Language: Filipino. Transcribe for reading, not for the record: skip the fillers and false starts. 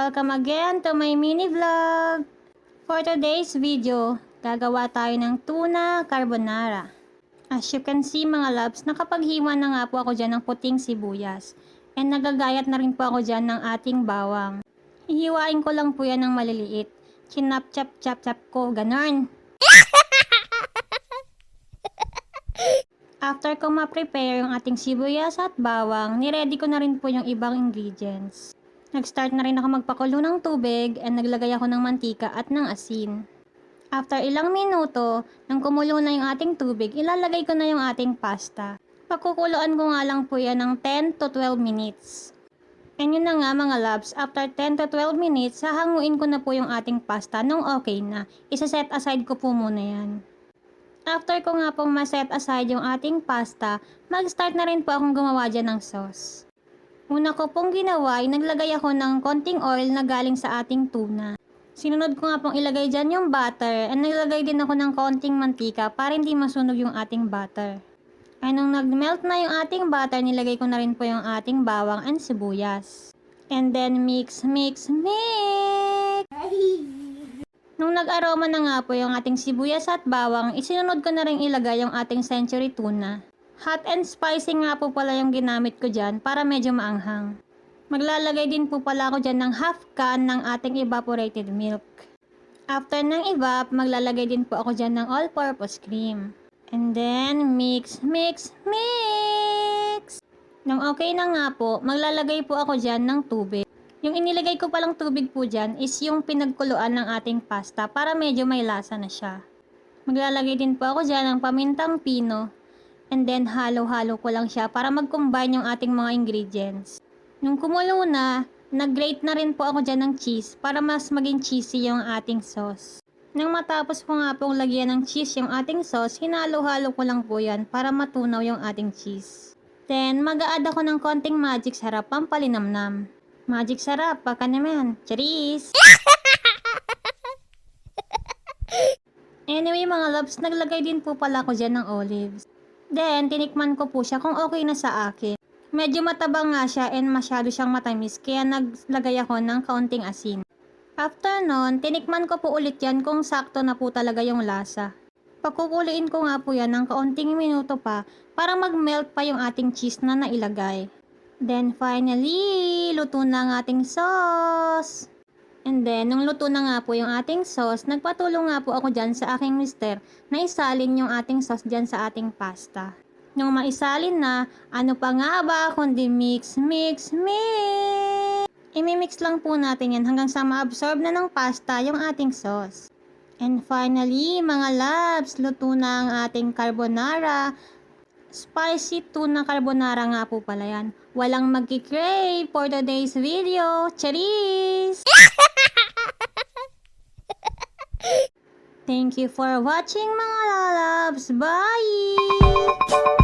Welcome again to my mini vlog. For today's video, gagawa tayo ng tuna carbonara. As you can see mga loves, nakapaghiwa na nga po ako dyan ng puting sibuyas. And nagagayat na rin po ako dyan ng ating bawang. Hihiwain ko lang po yan ng maliliit. Chinap chap chap chap ko, ganon. After ko ma-prepare yung ating sibuyas at bawang, niready ko na rin po yung ibang ingredients. Nag-start na rin ako magpakulo ng tubig and naglagay ako ng mantika at ng asin. After ilang minuto, nang kumulo na yung ating tubig, ilalagay ko na yung ating pasta. Pakukuluan ko nga lang po yan ng 10 to 12 minutes. And yun na nga mga loves, after 10 to 12 minutes, hahanguin ko na po yung ating pasta nung okay na. Isa-set aside ko po muna yan. After ko nga pong ma-set aside yung ating pasta, mag-start na rin po akong gumawa dyan ng sauce. Una ko pong ginawa ay naglagay ako ng konting oil na galing sa ating tuna. Sinunod ko nga pong ilagay dyan yung butter and naglagay din ako ng konting mantika para hindi masunog yung ating butter. Ay nung nag-melt na yung ating butter, nilagay ko na rin po yung ating bawang and sibuyas. And then mix, mix, mix! Nung nag-aroma na nga po yung ating sibuyas at bawang, isinunod ko na rin ilagay yung ating century tuna. Hot and spicy nga po pala yung ginamit ko dyan para medyo maanghang. Maglalagay din po pala ako dyan ng half can ng ating evaporated milk. After ng evap, maglalagay din po ako dyan ng all-purpose cream. And then, mix, mix, mix! Nung okay na nga po, maglalagay po ako dyan ng tubig. Yung inilagay ko palang tubig po dyan is yung pinagkuluan ng ating pasta para medyo may lasa na siya. Maglalagay din po ako dyan ng pamintang pino. And then halo-halo ko lang siya para mag-combine yung ating mga ingredients. Nung kumulo na, nag-grate na rin po ako dyan ng cheese para mas maging cheesy yung ating sauce. Nang matapos ko nga pong lagyan ng cheese yung ating sauce, hinalo-halo ko lang po yan para matunaw yung ating cheese. Then mag-a-add ako ng konting magic sarap pampalinamnam. Magic sarap, baka naman. Charis! Anyway mga loves, naglagay din po pala ako dyan ng olives. Then, tinikman ko po siya kung okay na sa akin. Medyo matabang nga siya and masyado siyang matamis kaya naglagay ako ng kaunting asin. After nun, tinikman ko po ulit yan kung sakto na po talaga yung lasa. Pagkukuliin ko nga po yan ng kaunting minuto pa para mag-melt pa yung ating cheese na nailagay. Then finally, luto na ang ating sauce. And then, nung luto na nga po yung ating sauce, nagpatulong nga po ako dyan sa aking mister na isalin yung ating sauce dyan sa ating pasta. Nung maisalin na, ano pa nga ba kundi mix, mix, mix! Imimix lang po natin yan hanggang sa ma-absorb na ng pasta yung ating sauce. And finally, mga loves, luto na ang ating carbonara. Spicy tuna carbonara nga po pala yan. Walang magki-crave for today's video. Charis! Thank you for watching mga loves. Bye!